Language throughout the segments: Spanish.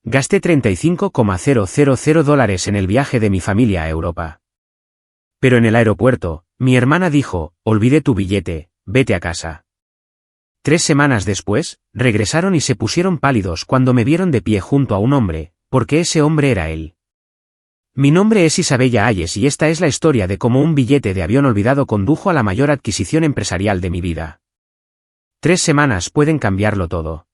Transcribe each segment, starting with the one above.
Gasté $35,000 en el viaje de mi familia a Europa. Pero en el aeropuerto, mi hermana dijo, olvidé tu billete, vete a casa. 3 semanas después, regresaron y se pusieron pálidos cuando me vieron de pie junto a un hombre, porque ese hombre era él. Mi nombre es Isabella Hayes y esta es la historia de cómo un billete de avión olvidado condujo a la mayor adquisición empresarial de mi vida. 3 semanas pueden cambiarlo todo.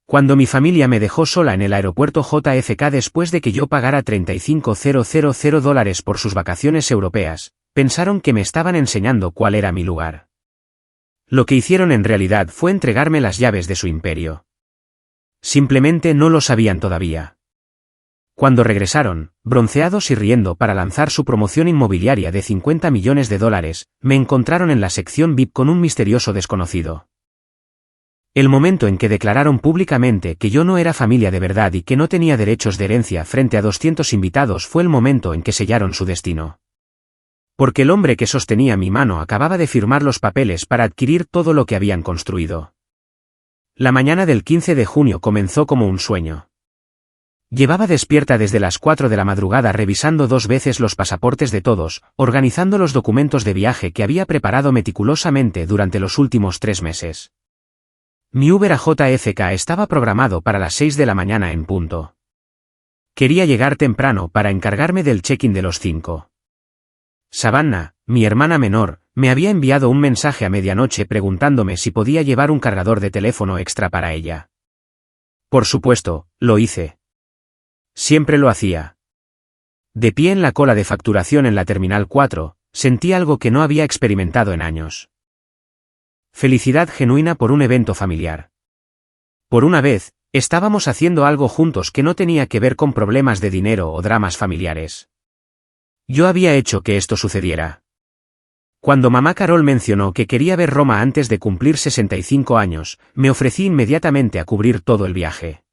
Cuando mi familia me dejó sola en el aeropuerto JFK después de que yo pagara $35,000 por sus vacaciones europeas, pensaron que me estaban enseñando cuál era mi lugar. Lo que hicieron en realidad fue entregarme las llaves de su imperio. Simplemente no lo sabían todavía. Cuando regresaron, bronceados y riendo para lanzar su promoción inmobiliaria de $50 millones, me encontraron en la sección VIP con un misterioso desconocido. El momento en que declararon públicamente que yo no era familia de verdad y que no tenía derechos de herencia frente a 200 invitados fue el momento en que sellaron su destino. Porque el hombre que sostenía mi mano acababa de firmar los papeles para adquirir todo lo que habían construido. La mañana del 15 de junio comenzó como un sueño. Llevaba despierta desde las 4 de la madrugada revisando 2 veces los pasaportes de todos, organizando los documentos de viaje que había preparado meticulosamente durante los últimos 3 meses. Mi Uber a JFK estaba programado para las 6 de la mañana en punto. Quería llegar temprano para encargarme del check-in de los 5. Savannah, mi hermana menor, me había enviado un mensaje a medianoche preguntándome si podía llevar un cargador de teléfono extra para ella. Por supuesto, lo hice. Siempre lo hacía. De pie en la cola de facturación en la Terminal 4, sentí algo que no había experimentado en años. Felicidad genuina por un evento familiar. Por una vez, estábamos haciendo algo juntos que no tenía que ver con problemas de dinero o dramas familiares. Yo había hecho que esto sucediera. Cuando mamá Carol mencionó que quería ver Roma antes de cumplir 65 años, me ofrecí inmediatamente a cubrir todo el viaje.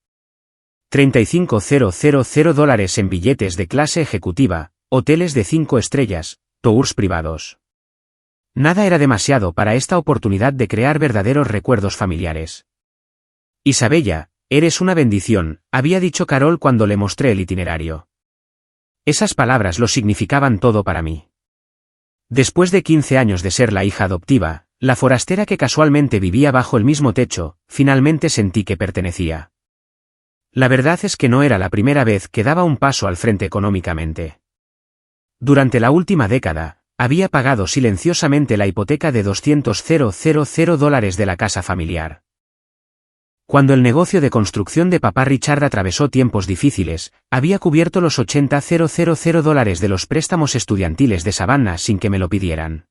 $35,000 en billetes de clase ejecutiva, hoteles de 5 estrellas, tours privados. Nada era demasiado para esta oportunidad de crear verdaderos recuerdos familiares. Isabella, eres una bendición, había dicho Carol cuando le mostré el itinerario. Esas palabras lo significaban todo para mí. Después de 15 años de ser la hija adoptiva, la forastera que casualmente vivía bajo el mismo techo, finalmente sentí que pertenecía. La verdad es que no era la primera vez que daba un paso al frente económicamente. Durante la última década, había pagado silenciosamente la hipoteca de $200,000 de la casa familiar. Cuando el negocio de construcción de papá Richard atravesó tiempos difíciles, había cubierto los $80,000 de los préstamos estudiantiles de Savannah sin que me lo pidieran.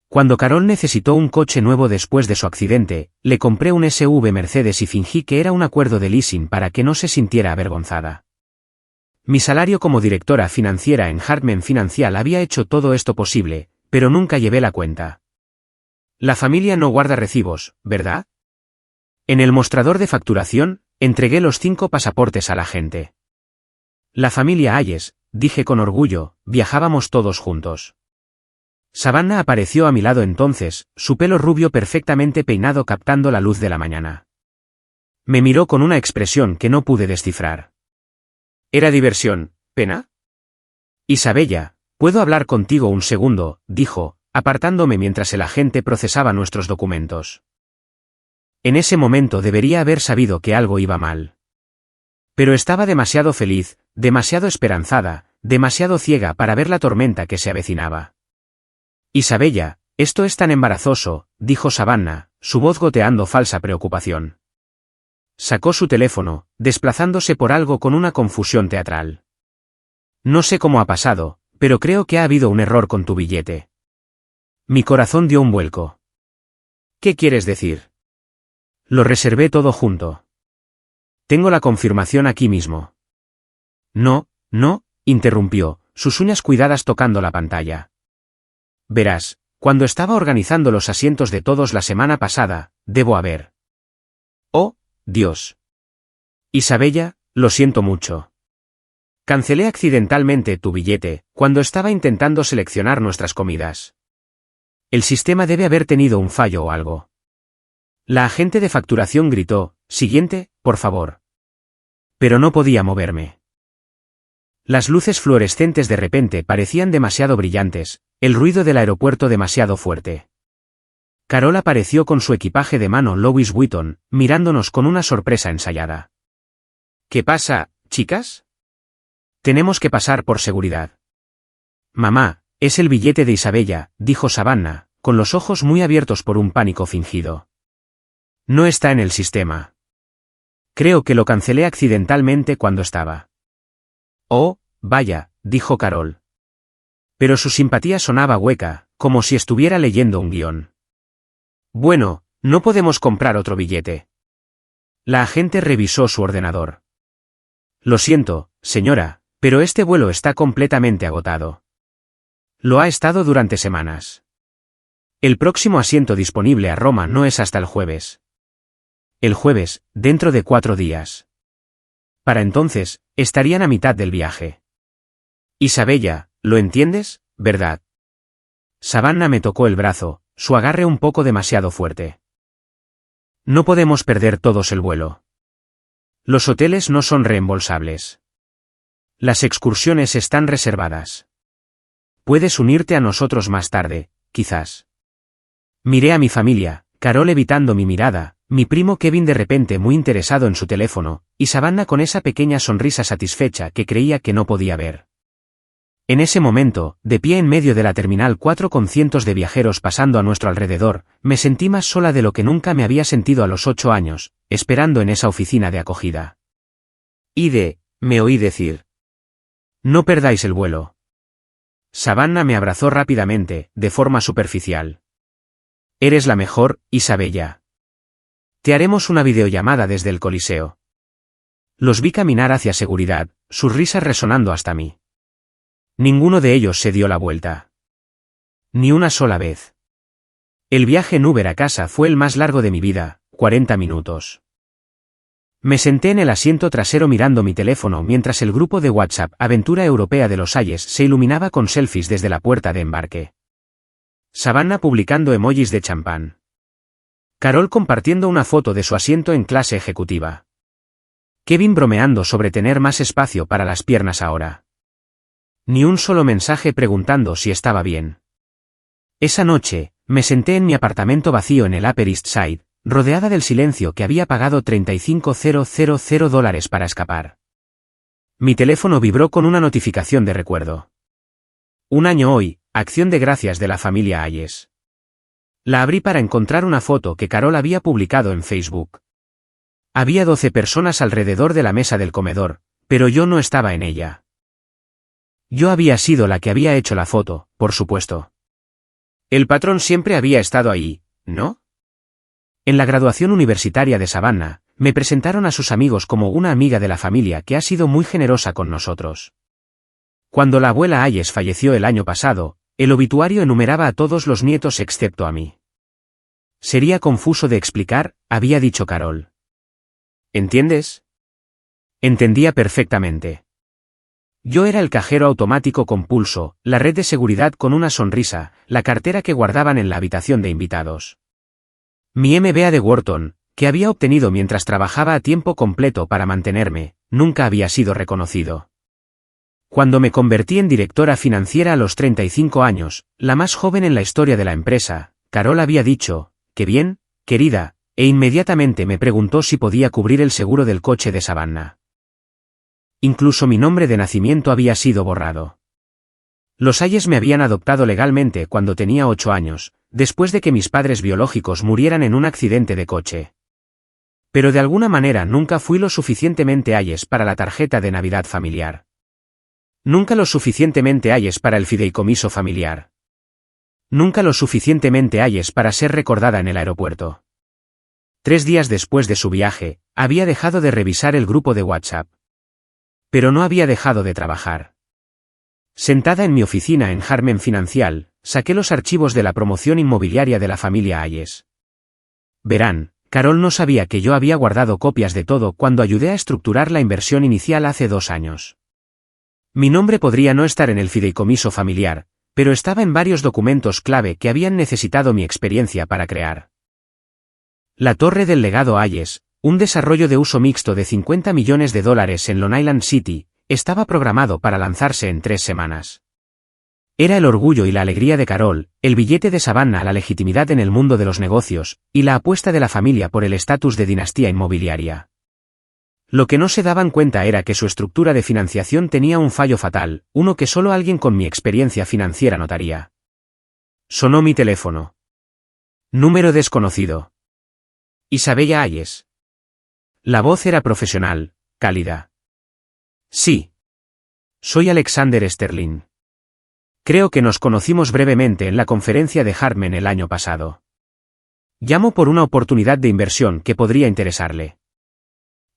Cuando Carol necesitó un coche nuevo después de su accidente, le compré un SUV Mercedes y fingí que era un acuerdo de leasing para que no se sintiera avergonzada. Mi salario como directora financiera en Hartman Financial había hecho todo esto posible, pero nunca llevé la cuenta. La familia no guarda recibos, ¿verdad? En el mostrador de facturación, entregué los 5 pasaportes a la gente. La familia Hayes, dije con orgullo, viajábamos todos juntos. Savannah apareció a mi lado entonces, su pelo rubio perfectamente peinado captando la luz de la mañana. Me miró con una expresión que no pude descifrar. ¿Era diversión, pena? Isabella, ¿puedo hablar contigo un segundo?, dijo, apartándome mientras el agente procesaba nuestros documentos. En ese momento debería haber sabido que algo iba mal. Pero estaba demasiado feliz, demasiado esperanzada, demasiado ciega para ver la tormenta que se avecinaba. Isabella, esto es tan embarazoso, dijo Savannah, su voz goteando falsa preocupación. Sacó su teléfono, desplazándose por algo con una confusión teatral. No sé cómo ha pasado, pero creo que ha habido un error con tu billete. Mi corazón dio un vuelco. ¿Qué quieres decir? Lo reservé todo junto. Tengo la confirmación aquí mismo. No, interrumpió, sus uñas cuidadas tocando la pantalla. Verás, cuando estaba organizando los asientos de todos la semana pasada, debo haber. Oh, Dios. Isabella, lo siento mucho. Cancelé accidentalmente tu billete, cuando estaba intentando seleccionar nuestras comidas. El sistema debe haber tenido un fallo o algo. La agente de facturación gritó, siguiente, por favor. Pero no podía moverme. Las luces fluorescentes de repente parecían demasiado brillantes, el ruido del aeropuerto demasiado fuerte. Carol apareció con su equipaje de mano Louis Vuitton, mirándonos con una sorpresa ensayada. ¿Qué pasa, chicas? Tenemos que pasar por seguridad. Mamá, es el billete de Isabella, dijo Savannah, con los ojos muy abiertos por un pánico fingido. No está en el sistema. Creo que lo cancelé accidentalmente cuando estaba. Oh, vaya, dijo Carol. Pero su simpatía sonaba hueca, como si estuviera leyendo un guión. Bueno, no podemos comprar otro billete. La agente revisó su ordenador. Lo siento, señora, pero este vuelo está completamente agotado. Lo ha estado durante semanas. El próximo asiento disponible a Roma no es hasta el jueves. El jueves, dentro de 4 días. Para entonces, estarían a mitad del viaje. Isabella, ¿lo entiendes, verdad? Savannah me tocó el brazo, su agarre un poco demasiado fuerte. No podemos perder todos el vuelo. Los hoteles no son reembolsables. Las excursiones están reservadas. Puedes unirte a nosotros más tarde, quizás. Miré a mi familia, Carol evitando mi mirada, mi primo Kevin de repente muy interesado en su teléfono, y Savannah con esa pequeña sonrisa satisfecha que creía que no podía ver. En ese momento, de pie en medio de la Terminal 4 con cientos de viajeros pasando a nuestro alrededor, me sentí más sola de lo que nunca me había sentido a los 8 años, esperando en esa oficina de acogida. Me oí decir. No perdáis el vuelo. Savannah me abrazó rápidamente, de forma superficial. Eres la mejor, Isabella. Te haremos una videollamada desde el Coliseo. Los vi caminar hacia seguridad, sus risas resonando hasta mí. Ninguno de ellos se dio la vuelta. Ni una sola vez. El viaje en Uber a casa fue el más largo de mi vida, 40 minutos. Me senté en el asiento trasero mirando mi teléfono mientras el grupo de WhatsApp Aventura Europea de los Hayes se iluminaba con selfies desde la puerta de embarque. Savannah publicando emojis de champán. Carol compartiendo una foto de su asiento en clase ejecutiva. Kevin bromeando sobre tener más espacio para las piernas ahora. Ni un solo mensaje preguntando si estaba bien. Esa noche, me senté en mi apartamento vacío en el Upper East Side, rodeada del silencio que había pagado $35,000 para escapar. Mi teléfono vibró con una notificación de recuerdo. 1 año hoy, acción de gracias de la familia Hayes. La abrí para encontrar una foto que Carol había publicado en Facebook. Había 12 personas alrededor de la mesa del comedor, pero yo no estaba en ella. Yo había sido la que había hecho la foto, por supuesto. El patrón siempre había estado ahí, ¿no? En la graduación universitaria de Savannah, me presentaron a sus amigos como una amiga de la familia que ha sido muy generosa con nosotros. Cuando la abuela Hayes falleció el año pasado, el obituario enumeraba a todos los nietos excepto a mí. Sería confuso de explicar, había dicho Carol. ¿Entiendes? Entendía perfectamente. Yo era el cajero automático con pulso, la red de seguridad con una sonrisa, la cartera que guardaban en la habitación de invitados. Mi MBA de Wharton, que había obtenido mientras trabajaba a tiempo completo para mantenerme, nunca había sido reconocido. Cuando me convertí en directora financiera a los 35 años, la más joven en la historia de la empresa, Carol había dicho, «Qué bien, querida», e inmediatamente me preguntó si podía cubrir el seguro del coche de Savannah. Incluso mi nombre de nacimiento había sido borrado. Los Hayes me habían adoptado legalmente cuando tenía 8 años, después de que mis padres biológicos murieran en un accidente de coche. Pero de alguna manera nunca fui lo suficientemente Hayes para la tarjeta de Navidad familiar. Nunca lo suficientemente Hayes para el fideicomiso familiar. Nunca lo suficientemente Hayes para ser recordada en el aeropuerto. 3 días después de su viaje, había dejado de revisar el grupo de WhatsApp. Pero no había dejado de trabajar. Sentada en mi oficina en Harmon Financial, saqué los archivos de la promoción inmobiliaria de la familia Hayes. Verán, Carol no sabía que yo había guardado copias de todo cuando ayudé a estructurar la inversión inicial hace 2 años. Mi nombre podría no estar en el fideicomiso familiar, pero estaba en varios documentos clave que habían necesitado mi experiencia para crear. La torre del legado Hayes, un desarrollo de uso mixto de $50 millones en Long Island City, estaba programado para lanzarse en 3 semanas. Era el orgullo y la alegría de Carol, el billete de Savannah a la legitimidad en el mundo de los negocios, y la apuesta de la familia por el estatus de dinastía inmobiliaria. Lo que no se daban cuenta era que su estructura de financiación tenía un fallo fatal, uno que solo alguien con mi experiencia financiera notaría. Sonó mi teléfono. Número desconocido. Isabella Hayes. La voz era profesional, cálida. Sí. Soy Alexander Sterling. Creo que nos conocimos brevemente en la conferencia de Hartman el año pasado. Llamo por una oportunidad de inversión que podría interesarle.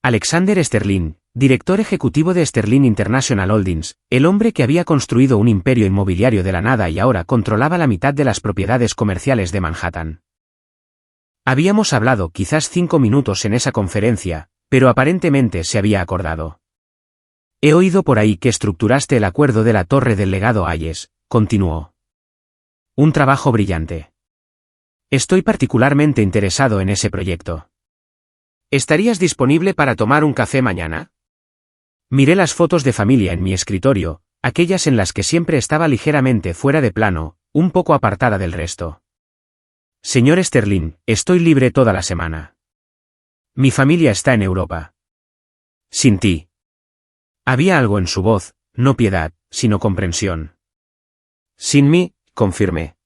Alexander Sterling, director ejecutivo de Sterling International Holdings, el hombre que había construido un imperio inmobiliario de la nada y ahora controlaba la mitad de las propiedades comerciales de Manhattan. Habíamos hablado quizás 5 minutos en esa conferencia, pero aparentemente se había acordado. He oído por ahí que estructuraste el acuerdo de la Torre del Legado Hayes, continuó. Un trabajo brillante. Estoy particularmente interesado en ese proyecto. ¿Estarías disponible para tomar un café mañana? Miré las fotos de familia en mi escritorio, aquellas en las que siempre estaba ligeramente fuera de plano, un poco apartada del resto. Señor Sterling, estoy libre toda la semana. Mi familia está en Europa. Sin ti. Había algo en su voz, no piedad, sino comprensión. Sin mí, confirmé.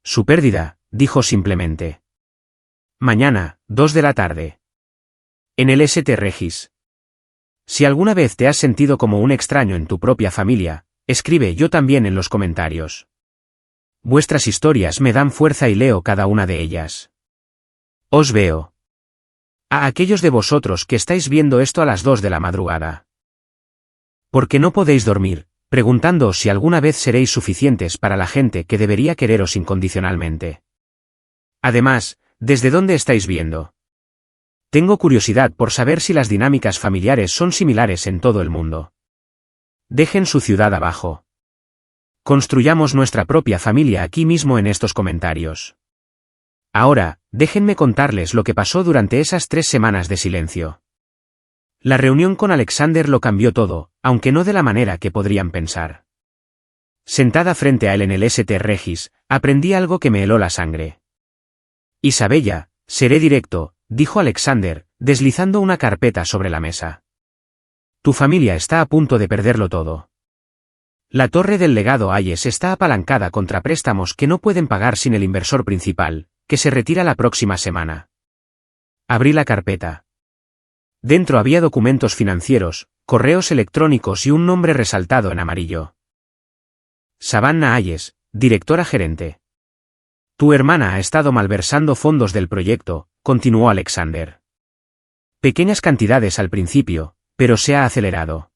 Su pérdida, dijo simplemente. Mañana, 2 de la tarde. En el St. Regis. Si alguna vez te has sentido como un extraño en tu propia familia, escribe yo también en los comentarios. Vuestras historias me dan fuerza y leo cada una de ellas. Os veo. A aquellos de vosotros que estáis viendo esto a las 2 de la madrugada. ¿Por qué no podéis dormir, preguntándoos si alguna vez seréis suficientes para la gente que debería quereros incondicionalmente? Además, ¿desde dónde estáis viendo? Tengo curiosidad por saber si las dinámicas familiares son similares en todo el mundo. Dejen su ciudad abajo. Construyamos nuestra propia familia aquí mismo en estos comentarios. Ahora, déjenme contarles lo que pasó durante esas 3 semanas de silencio. La reunión con Alexander lo cambió todo, aunque no de la manera que podrían pensar. Sentada frente a él en el St. Regis, aprendí algo que me heló la sangre. Isabella, seré directo, dijo Alexander, deslizando una carpeta sobre la mesa. Tu familia está a punto de perderlo todo. La Torre del Legado Hayes está apalancada contra préstamos que no pueden pagar sin el inversor principal, que se retira la próxima semana. Abrí la carpeta. Dentro había documentos financieros, correos electrónicos y un nombre resaltado en amarillo. Savannah Hayes, directora gerente. Tu hermana ha estado malversando fondos del proyecto, continuó Alexander. Pequeñas cantidades al principio, pero se ha acelerado.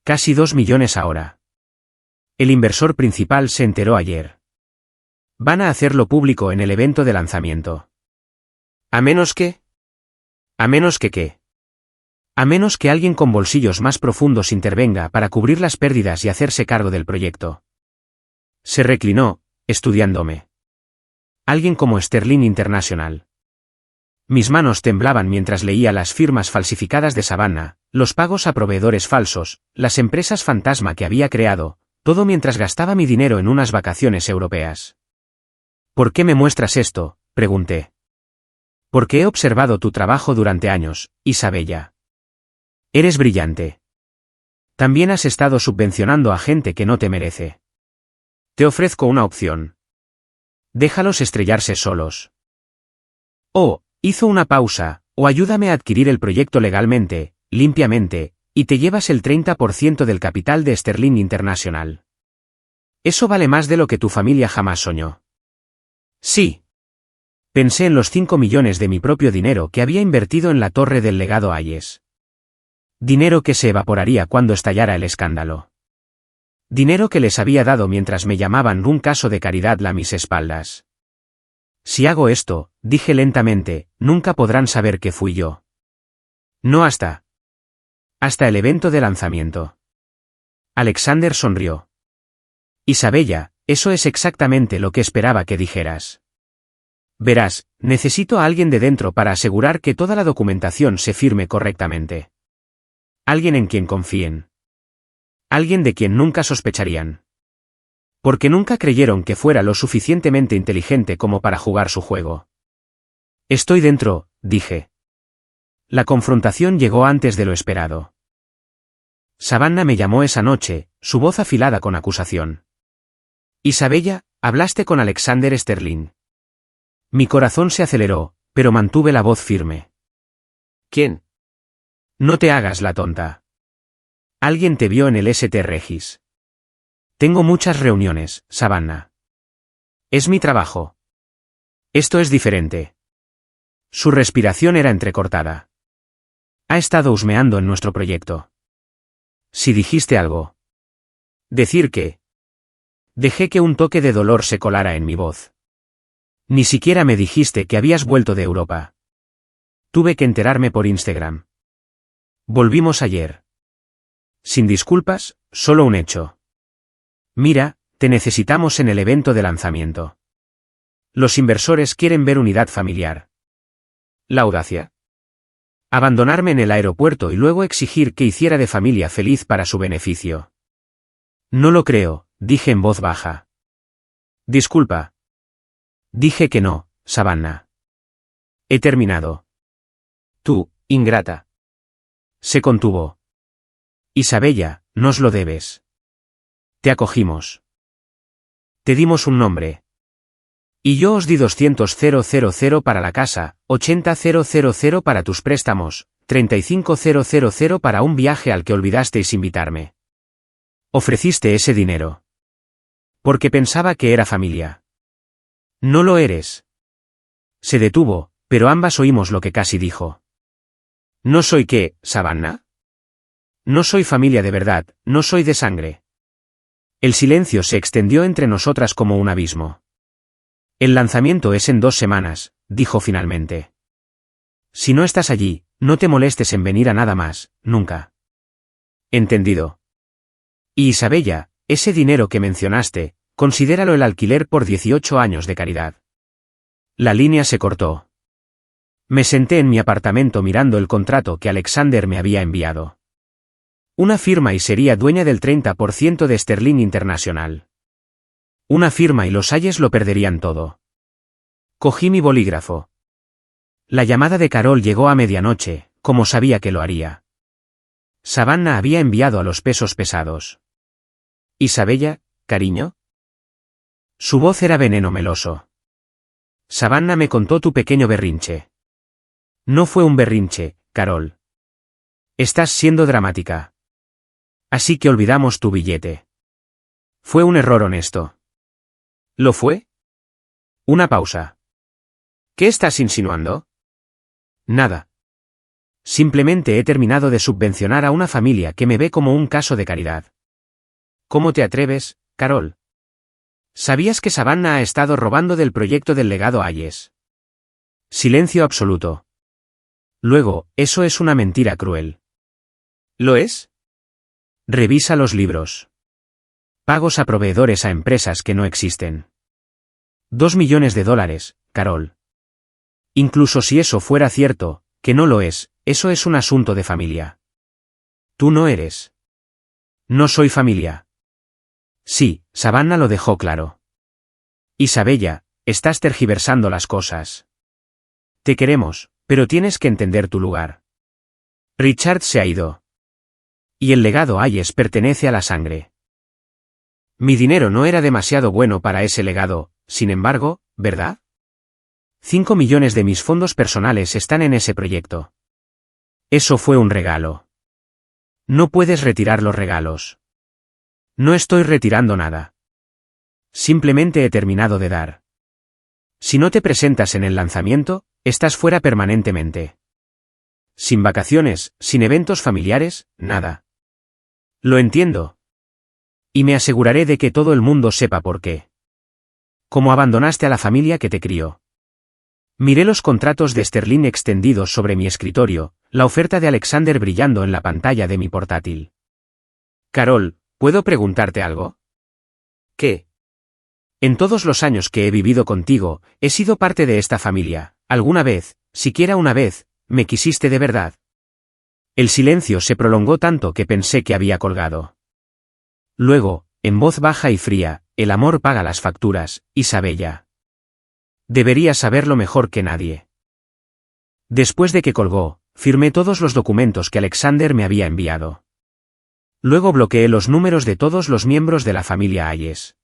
Casi 2 millones ahora. El inversor principal se enteró ayer. Van a hacerlo público en el evento de lanzamiento. ¿A menos que? ¿A menos que qué? A menos que alguien con bolsillos más profundos intervenga para cubrir las pérdidas y hacerse cargo del proyecto. Se reclinó, estudiándome. Alguien como Sterling International. Mis manos temblaban mientras leía las firmas falsificadas de Savannah, los pagos a proveedores falsos, las empresas fantasma que había creado, todo mientras gastaba mi dinero en unas vacaciones europeas. ¿Por qué me muestras esto?, pregunté. Porque he observado tu trabajo durante años, Isabella. Eres brillante. También has estado subvencionando a gente que no te merece. Te ofrezco una opción. Déjalos estrellarse solos. O, hizo una pausa, o ayúdame a adquirir el proyecto legalmente, limpiamente, y te llevas el 30% del capital de Sterling International. Eso vale más de lo que tu familia jamás soñó. Sí. Pensé en los 5 millones de mi propio dinero que había invertido en la Torre del Legado Hayes. Dinero que se evaporaría cuando estallara el escándalo. Dinero que les había dado mientras me llamaban un caso de caridad a mis espaldas. Si hago esto, dije lentamente, nunca podrán saber que fui yo. No hasta el evento de lanzamiento. Alexander sonrió. Isabella, eso es exactamente lo que esperaba que dijeras. Verás, necesito a alguien de dentro para asegurar que toda la documentación se firme correctamente. Alguien en quien confíen. Alguien de quien nunca sospecharían. Porque nunca creyeron que fuera lo suficientemente inteligente como para jugar su juego. Estoy dentro, dije. La confrontación llegó antes de lo esperado. Savannah me llamó esa noche, su voz afilada con acusación. Isabella, hablaste con Alexander Sterling. Mi corazón se aceleró, pero mantuve la voz firme. ¿Quién? No te hagas la tonta. Alguien te vio en el St. Regis. Tengo muchas reuniones, Savannah. Es mi trabajo. Esto es diferente. Su respiración era entrecortada. Ha estado husmeando en nuestro proyecto. Si dijiste algo. Decir que. Dejé que un toque de dolor se colara en mi voz. Ni siquiera me dijiste que habías vuelto de Europa. Tuve que enterarme por Instagram. Volvimos ayer. Sin disculpas, solo un hecho. Mira, te necesitamos en el evento de lanzamiento. Los inversores quieren ver unidad familiar. La audacia. Abandonarme en el aeropuerto y luego exigir que hiciera de familia feliz para su beneficio. No lo creo, dije en voz baja. Disculpa. Dije que no, Savannah. He terminado. Tú, ingrata. Se contuvo. Isabella, nos lo debes. Te acogimos. Te dimos un nombre. Y yo os di 200.000 para la casa, 80.000 para tus préstamos, 35.000 para un viaje al que olvidasteis invitarme. Ofreciste ese dinero. Porque pensaba que era familia. No lo eres. Se detuvo, pero ambas oímos lo que casi dijo. ¿No soy qué, Savannah? No soy familia de verdad, no soy de sangre. El silencio se extendió entre nosotras como un abismo. El lanzamiento es en 2 semanas, dijo finalmente. Si no estás allí, no te molestes en venir a nada más, nunca. Entendido. Y Isabella, ese dinero que mencionaste, considéralo el alquiler por 18 años de caridad. La línea se cortó. Me senté en mi apartamento mirando el contrato que Alexander me había enviado. Una firma y sería dueña del 30% de Sterling International. Una firma y los Ayes lo perderían todo. Cogí mi bolígrafo. La llamada de Carol llegó a medianoche, como sabía que lo haría. Savannah había enviado a los pesos pesados. Isabella, cariño. Su voz era veneno meloso. Savannah me contó tu pequeño berrinche. No fue un berrinche, Carol. Estás siendo dramática. Así que olvidamos tu billete. Fue un error honesto. ¿Lo fue? Una pausa. ¿Qué estás insinuando? Nada. Simplemente he terminado de subvencionar a una familia que me ve como un caso de caridad. ¿Cómo te atreves, Carol? ¿Sabías que Savannah ha estado robando del proyecto del legado Ayes? Silencio absoluto. Luego, eso es una mentira cruel. ¿Lo es? Revisa los libros. Pagos a proveedores a empresas que no existen. 2 millones de dólares, Carol. Incluso si eso fuera cierto, que no lo es, eso es un asunto de familia. Tú no eres. No soy familia. Sí, Savannah lo dejó claro. Isabella, estás tergiversando las cosas. Te queremos, pero tienes que entender tu lugar. Richard se ha ido. Y el legado Ayes pertenece a la sangre. Mi dinero no era demasiado bueno para ese legado, sin embargo, ¿verdad? 5 millones de mis fondos personales están en ese proyecto. Eso fue un regalo. No puedes retirar los regalos. No estoy retirando nada. Simplemente he terminado de dar. Si no te presentas en el lanzamiento, estás fuera permanentemente. Sin vacaciones, sin eventos familiares, nada. Lo entiendo. Y me aseguraré de que todo el mundo sepa por qué. Cómo abandonaste a la familia que te crió. Miré los contratos de Sterling extendidos sobre mi escritorio, la oferta de Alexander brillando en la pantalla de mi portátil. Carol, ¿puedo preguntarte algo? ¿Qué? En todos los años que he vivido contigo, he sido parte de esta familia. ¿Alguna vez, siquiera una vez, me quisiste de verdad? El silencio se prolongó tanto que pensé que había colgado. Luego, en voz baja y fría, el amor paga las facturas, Isabella. Deberías saberlo mejor que nadie. Después de que colgó, firmé todos los documentos que Alexander me había enviado. Luego bloqueé los números de todos los miembros de la familia Hayes.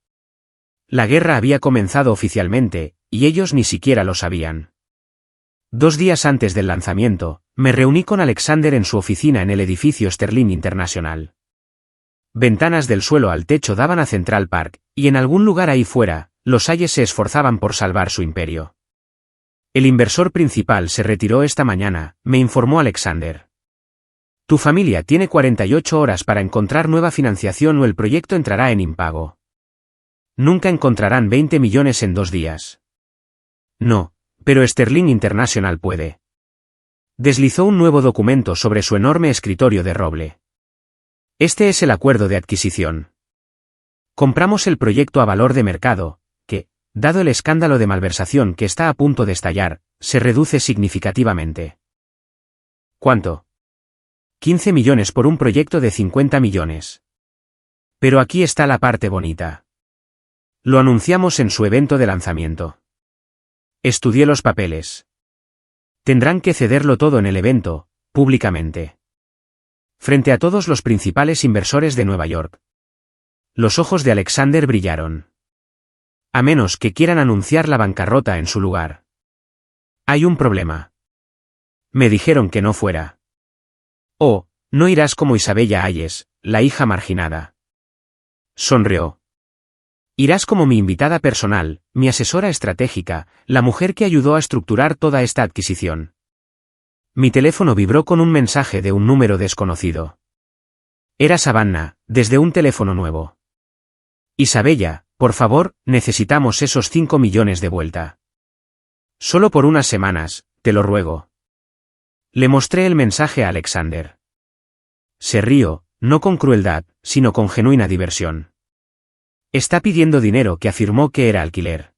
La guerra había comenzado oficialmente, y ellos ni siquiera lo sabían. 2 días antes del lanzamiento, me reuní con Alexander en su oficina en el edificio Sterling International. Ventanas del suelo al techo daban a Central Park, y en algún lugar ahí fuera, los Hayes se esforzaban por salvar su imperio. El inversor principal se retiró esta mañana, me informó Alexander. Tu familia tiene 48 horas para encontrar nueva financiación o el proyecto entrará en impago. Nunca encontrarán 20 millones en 2 días. No, pero Sterling International puede. Deslizó un nuevo documento sobre su enorme escritorio de roble. Este es el acuerdo de adquisición. Compramos el proyecto a valor de mercado, que, dado el escándalo de malversación que está a punto de estallar, se reduce significativamente. ¿Cuánto? 15 millones por un proyecto de 50 millones. Pero aquí está la parte bonita. Lo anunciamos en su evento de lanzamiento. Estudié los papeles. Tendrán que cederlo todo en el evento, públicamente. Frente a todos los principales inversores de Nueva York. Los ojos de Alexander brillaron. A menos que quieran anunciar la bancarrota en su lugar. Hay un problema. Me dijeron que no fuera. Oh, no irás como Isabella Hayes, la hija marginada. Sonrió. Irás como mi invitada personal, mi asesora estratégica, la mujer que ayudó a estructurar toda esta adquisición. Mi teléfono vibró con un mensaje de un número desconocido. Era Savannah, desde un teléfono nuevo. Isabella, por favor, necesitamos esos 5 millones de vuelta. Solo por unas semanas, te lo ruego. Le mostré el mensaje a Alexander. Se rió, no con crueldad, sino con genuina diversión. Está pidiendo dinero que afirmó que era alquiler.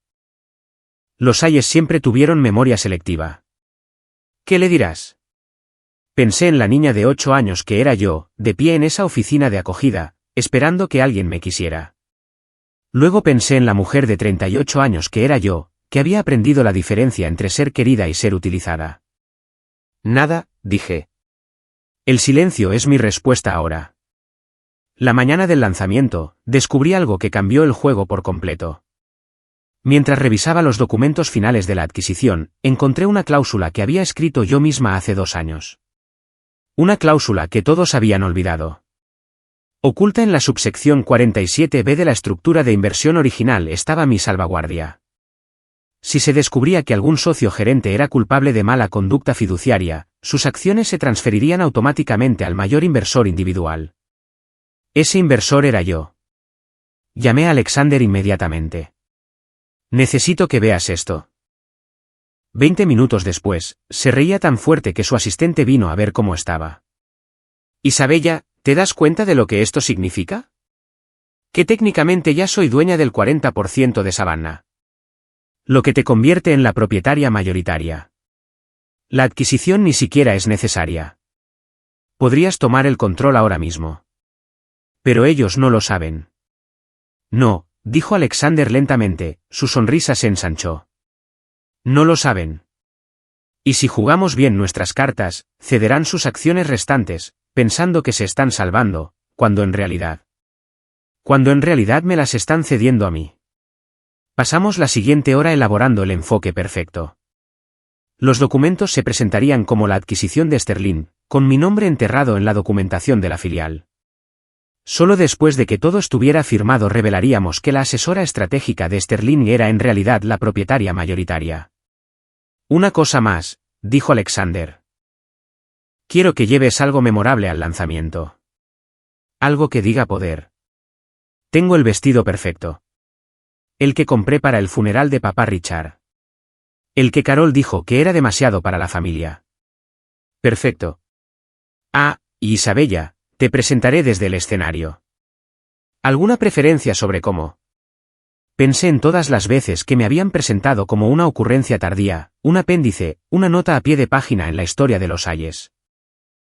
Los Hayes siempre tuvieron memoria selectiva. ¿Qué le dirás? Pensé en la niña de 8 años que era yo, de pie en esa oficina de acogida, esperando que alguien me quisiera. Luego pensé en la mujer de 38 años que era yo, que había aprendido la diferencia entre ser querida y ser utilizada. Nada, dije. El silencio es mi respuesta ahora. La mañana del lanzamiento, descubrí algo que cambió el juego por completo. Mientras revisaba los documentos finales de la adquisición, encontré una cláusula que había escrito yo misma hace 2 años. Una cláusula que todos habían olvidado. Oculta en la subsección 47b de la estructura de inversión original estaba mi salvaguardia. Si se descubría que algún socio gerente era culpable de mala conducta fiduciaria, sus acciones se transferirían automáticamente al mayor inversor individual. Ese inversor era yo. Llamé a Alexander inmediatamente. Necesito que veas esto. 20 minutos después, se reía tan fuerte que su asistente vino a ver cómo estaba. Isabella, ¿te das cuenta de lo que esto significa? Que técnicamente ya soy dueña del 40% de Savannah. Lo que te convierte en la propietaria mayoritaria. La adquisición ni siquiera es necesaria. Podrías tomar el control ahora mismo. Pero ellos no lo saben. No, dijo Alexander lentamente, su sonrisa se ensanchó. No lo saben. Y si jugamos bien nuestras cartas, cederán sus acciones restantes, pensando que se están salvando, cuando en realidad me las están cediendo a mí. Pasamos la siguiente hora elaborando el enfoque perfecto. Los documentos se presentarían como la adquisición de Sterling, con mi nombre enterrado en la documentación de la filial. Solo después de que todo estuviera firmado revelaríamos que la asesora estratégica de Sterling era en realidad la propietaria mayoritaria. Una cosa más, dijo Alexander. Quiero que lleves algo memorable al lanzamiento. Algo que diga poder. Tengo el vestido perfecto. El que compré para el funeral de papá Richard. El que Carol dijo que era demasiado para la familia. Perfecto. Ah, y Isabella, te presentaré desde el escenario. ¿Alguna preferencia sobre cómo? Pensé en todas las veces que me habían presentado como una ocurrencia tardía, un apéndice, una nota a pie de página en la historia de los Hayes.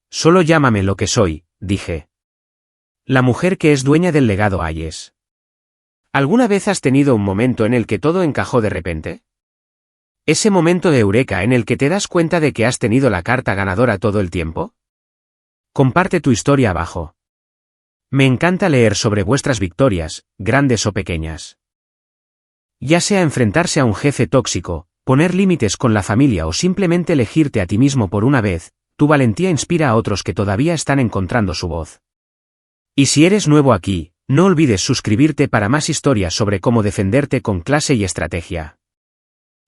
Solo llámame lo que soy, dije. La mujer que es dueña del legado Hayes. ¿Alguna vez has tenido un momento en el que todo encajó de repente? ¿Ese momento de eureka en el que te das cuenta de que has tenido la carta ganadora todo el tiempo? Comparte tu historia abajo. Me encanta leer sobre vuestras victorias, grandes o pequeñas. Ya sea enfrentarse a un jefe tóxico, poner límites con la familia o simplemente elegirte a ti mismo por una vez, tu valentía inspira a otros que todavía están encontrando su voz. Y si eres nuevo aquí, no olvides suscribirte para más historias sobre cómo defenderte con clase y estrategia.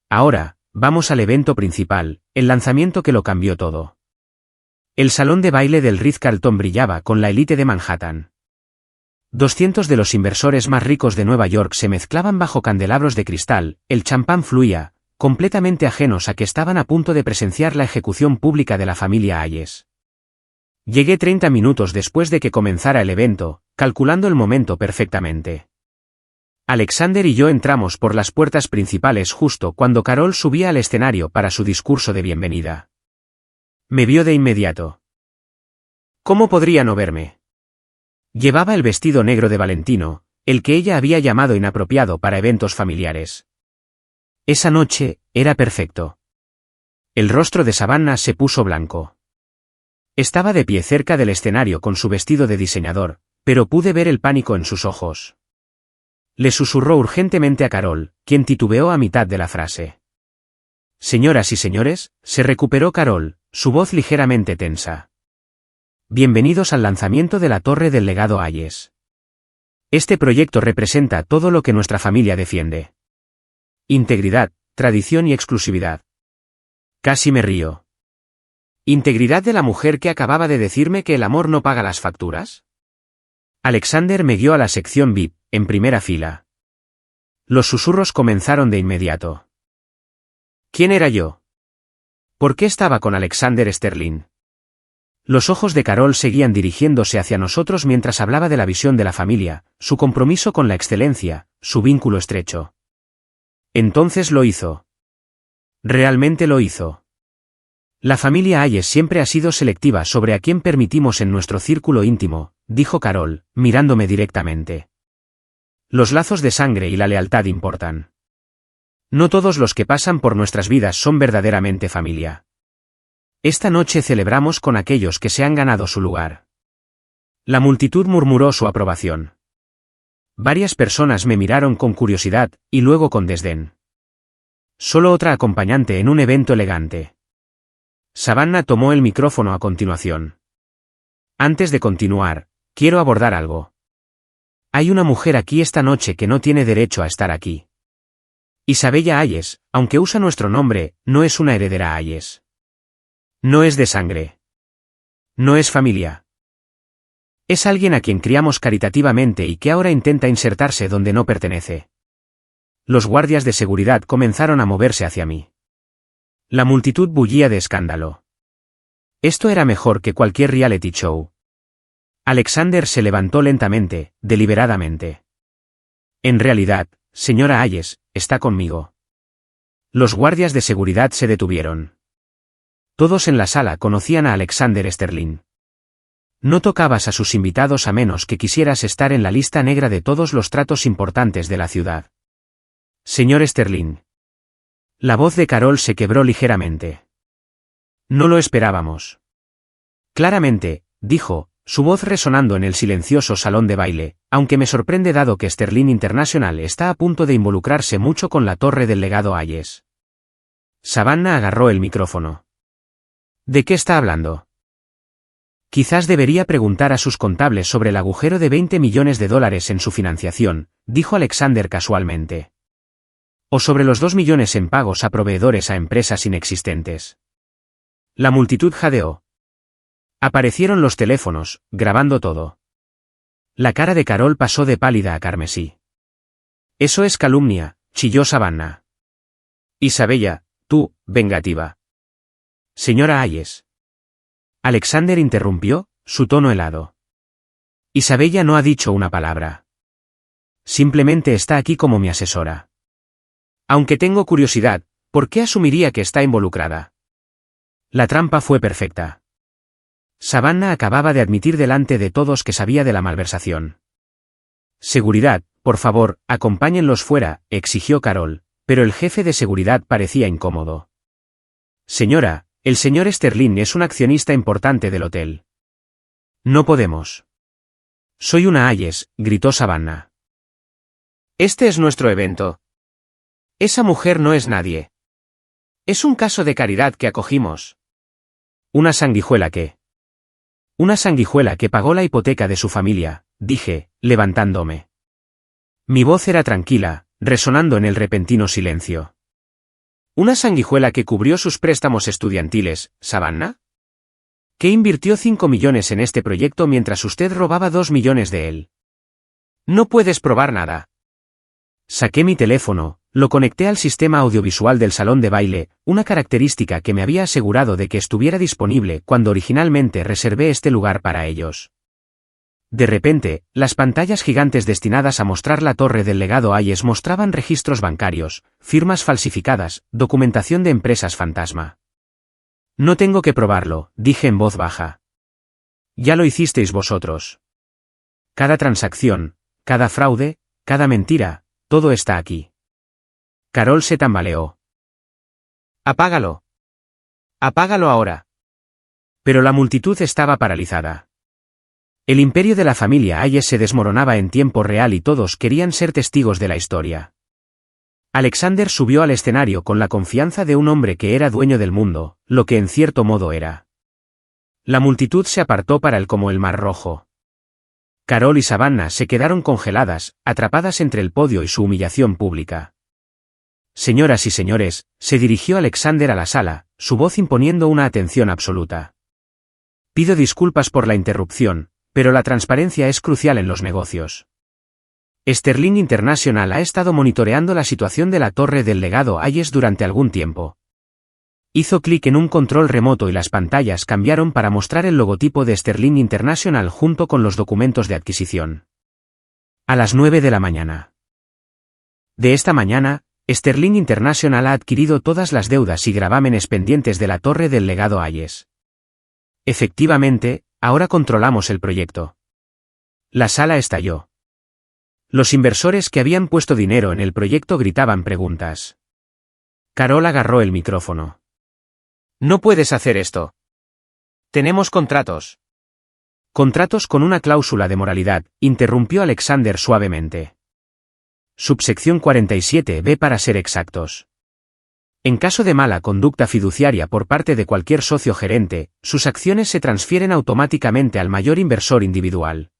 Ahora, vamos al evento principal, el lanzamiento que lo cambió todo. El salón de baile del Ritz-Carlton brillaba con la élite de Manhattan. 200 de los inversores más ricos de Nueva York se mezclaban bajo candelabros de cristal, el champán fluía, completamente ajenos a que estaban a punto de presenciar la ejecución pública de la familia Hayes. Llegué 30 minutos después de que comenzara el evento, calculando el momento perfectamente. Alexander y yo entramos por las puertas principales justo cuando Carol subía al escenario para su discurso de bienvenida. Me vio de inmediato. ¿Cómo podría no verme? Llevaba el vestido negro de Valentino, el que ella había llamado inapropiado para eventos familiares. Esa noche, era perfecto. El rostro de Savannah se puso blanco. Estaba de pie cerca del escenario con su vestido de diseñador, pero pude ver el pánico en sus ojos. Le susurró urgentemente a Carol, quien titubeó a mitad de la frase. Señoras y señores, se recuperó Carol, su voz ligeramente tensa. Bienvenidos al lanzamiento de la Torre del Legado Hayes. Este proyecto representa todo lo que nuestra familia defiende. Integridad, tradición y exclusividad. Casi me río. ¿Integridad de la mujer que acababa de decirme que el amor no paga las facturas? Alexander me guió a la sección VIP, en primera fila. Los susurros comenzaron de inmediato. ¿Quién era yo? ¿Por qué estaba con Alexander Sterling? Los ojos de Carol seguían dirigiéndose hacia nosotros mientras hablaba de la visión de la familia, su compromiso con la excelencia, su vínculo estrecho. Entonces lo hizo. Realmente lo hizo. La familia Hayes siempre ha sido selectiva sobre a quién permitimos en nuestro círculo íntimo, dijo Carol, mirándome directamente. Los lazos de sangre y la lealtad importan. No todos los que pasan por nuestras vidas son verdaderamente familia. Esta noche celebramos con aquellos que se han ganado su lugar. La multitud murmuró su aprobación. Varias personas me miraron con curiosidad, y luego con desdén. Solo otra acompañante en un evento elegante. Savannah tomó el micrófono a continuación. Antes de continuar, quiero abordar algo. Hay una mujer aquí esta noche que no tiene derecho a estar aquí. Isabella Hayes, aunque usa nuestro nombre, no es una heredera Hayes. No es de sangre. No es familia. Es alguien a quien criamos caritativamente y que ahora intenta insertarse donde no pertenece. Los guardias de seguridad comenzaron a moverse hacia mí. La multitud bullía de escándalo. Esto era mejor que cualquier reality show. Alexander se levantó lentamente, deliberadamente. En realidad, señora Hayes, está conmigo. Los guardias de seguridad se detuvieron. Todos en la sala conocían a Alexander Sterling. No tocabas a sus invitados a menos que quisieras estar en la lista negra de todos los tratos importantes de la ciudad. Señor Sterling. La voz de Carol se quebró ligeramente. No lo esperábamos. Claramente, dijo, su voz resonando en el silencioso salón de baile, aunque me sorprende dado que Sterling International está a punto de involucrarse mucho con la Torre del Legado Hayes. Savannah agarró el micrófono. ¿De qué está hablando? Quizás debería preguntar a sus contables sobre el agujero de $20 millones en su financiación, dijo Alexander casualmente. O sobre los 2 millones en pagos a proveedores a empresas inexistentes. La multitud jadeó. Aparecieron los teléfonos, grabando todo. La cara de Carol pasó de pálida a carmesí. Eso es calumnia, chilló Savannah. Isabella, tú, vengativa. Señora Hayes. Alexander interrumpió, su tono helado. Isabella no ha dicho una palabra. simplemente está aquí como mi asesora. Aunque tengo curiosidad, ¿por qué asumiría que está involucrada? La trampa fue perfecta. Savannah acababa de admitir delante de todos que sabía de la malversación. Seguridad, por favor, acompáñenlos fuera, exigió Carol, pero el jefe de seguridad parecía incómodo. Señora, el señor Sterling es un accionista importante del hotel. No podemos. Soy una Hayes, gritó Savannah. Este es nuestro evento. Esa mujer no es nadie. Es un caso de caridad que acogimos. Una sanguijuela que... Una sanguijuela que pagó la hipoteca de su familia, dije, levantándome. Mi voz era tranquila, resonando en el repentino silencio. ¿Una sanguijuela que cubrió sus préstamos estudiantiles, Savannah? ¿Que invirtió 5 millones en este proyecto mientras usted robaba 2 millones de él? No puedes probar nada. Saqué mi teléfono, lo conecté al sistema audiovisual del salón de baile, una característica que me había asegurado de que estuviera disponible cuando originalmente reservé este lugar para ellos. De repente, las pantallas gigantes destinadas a mostrar la torre del legado Hayes mostraban registros bancarios, firmas falsificadas, documentación de empresas fantasma. No tengo que probarlo, dije en voz baja. Ya lo hicisteis vosotros. Cada transacción, cada fraude, cada mentira, todo está aquí. Carol se tambaleó. Apágalo. Apágalo ahora. Pero la multitud estaba paralizada. El imperio de la familia Hayes se desmoronaba en tiempo real y todos querían ser testigos de la historia. Alexander subió al escenario con la confianza de un hombre que era dueño del mundo, lo que en cierto modo era. La multitud se apartó para él como el Mar Rojo. Carol y Savannah se quedaron congeladas, atrapadas entre el podio y su humillación pública. Señoras y señores, se dirigió Alexander a la sala, su voz imponiendo una atención absoluta. Pido disculpas por la interrupción, pero la transparencia es crucial en los negocios. Sterling International ha estado monitoreando la situación de la torre del legado Hayes durante algún tiempo. Hizo clic en un control remoto y las pantallas cambiaron para mostrar el logotipo de Sterling International junto con los documentos de adquisición. A las 9 de la mañana. De esta mañana, Sterling International ha adquirido todas las deudas y gravámenes pendientes de la torre del legado Hayes. Efectivamente, ahora controlamos el proyecto. La sala estalló. Los inversores que habían puesto dinero en el proyecto gritaban preguntas. Carol agarró el micrófono. No puedes hacer esto. Tenemos contratos. Contratos con una cláusula de moralidad, interrumpió Alexander suavemente. Subsección 47b para ser exactos. En caso de mala conducta fiduciaria por parte de cualquier socio gerente, sus acciones se transfieren automáticamente al mayor inversor individual.